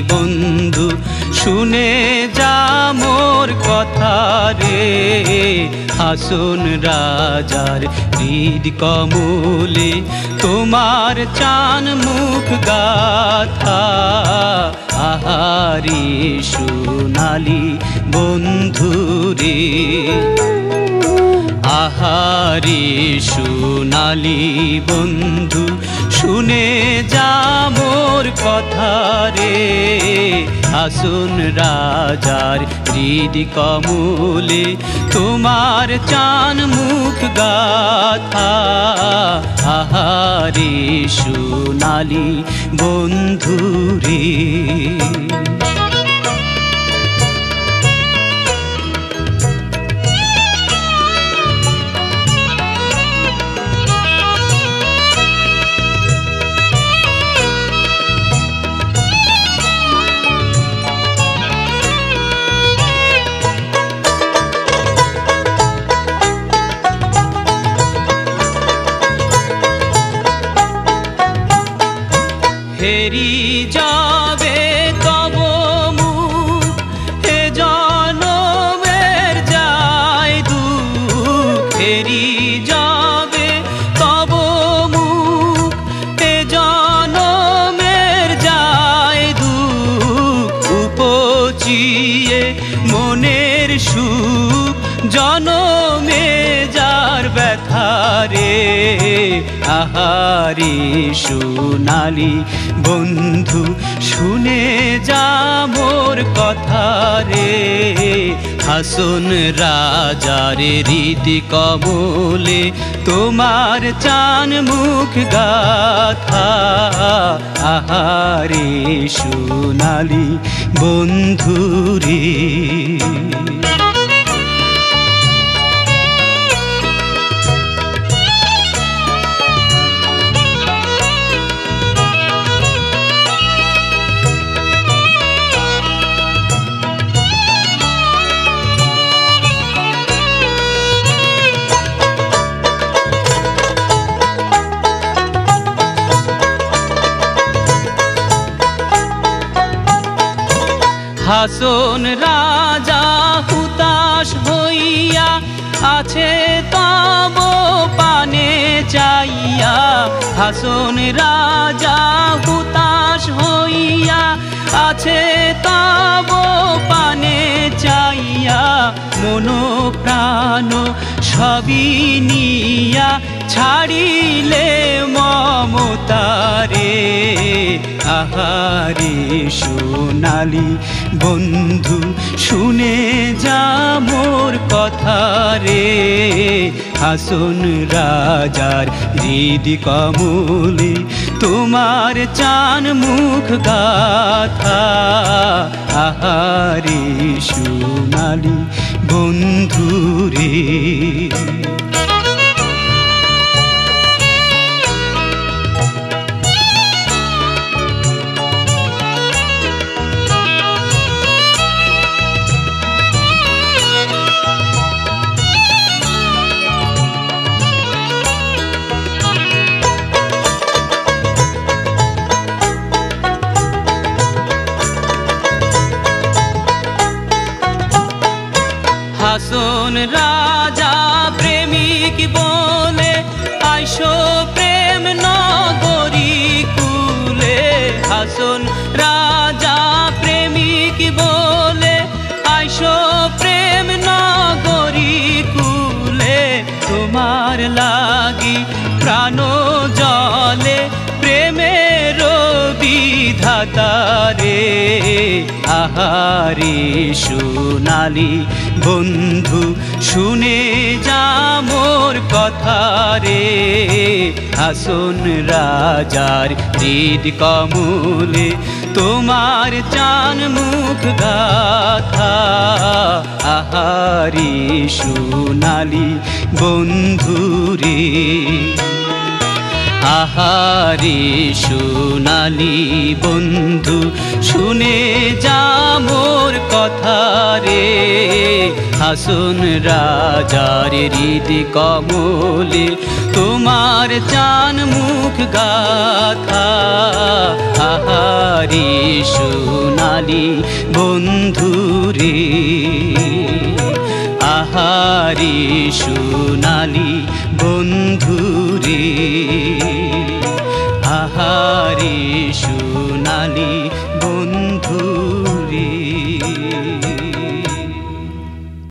বন্ধু শুনে যা মোর কথা রে। হাসন রাজার হৃদ কমলে তোমার চান মুখ গাথা। আহারে সোনালি বন্ধু রে, আহারে সোনালি বন্ধু শুনে যা মোর কথা রে। হাসন রাজার হৃদ কমলে তোমার চান মুখ গাথা। আহারে সোনালি বন্ধু রে। হেরি যাবে তব মুখ হে জনমের যায় দুঃখ। হেরি যাবে তব মুখ হে জনমের যায় দুঃখ। উপচিয়ে মনের সুখ জনমে যার ব্যথা রে। আহারে সোনালি বন্ধু শুনে যা মোর কথা রে। হাসন রাজার হৃদ কমলে তোমার চান মুখ গাথা। আহারে সোনালি বন্ধু রে। হাসন রাজা হুতাশ হইয়া আছে তব পানে চাইয়া। হাসন রাজা হুতাশ হইয়া আছে তব পানে চাইয়া। মন প্রাণ সবই নিয়া ছাড়িলে মমতারে। আহারে সোনালি বন্ধু শুনে যা মোর কথা রে। হাসন রাজার হৃদ কমলে তোমার চান মুখ গাথা। আহারে সোনালি বন্ধু রে। হাসন রাজা প্রেমিক বলে আইসো প্রেম নগরী কুলে। হাসন রাজা প্রেমিক বলে আইসো প্রেম নগরী কুলে। তোমার লাগি প্রাণ জলে প্রেমের বিধাতা রে। আহারে সোনালি বন্ধু শুনে যা মোর কথা রে। হাসন রাজার হৃদ কমলে তোমার চান মুখ গাথা। আহারে সোনালি বন্ধু রে। আহারে সোনালি বন্ধু শুনে যা মোর কথা রে, হাসন রাজার হৃদ কমলে তোমার জান মুখ গাথা। আহারে সোনালি বন্ধু রে, আহারে সোনালি বন্ধু রে, আহারে সোনালি বন্ধু।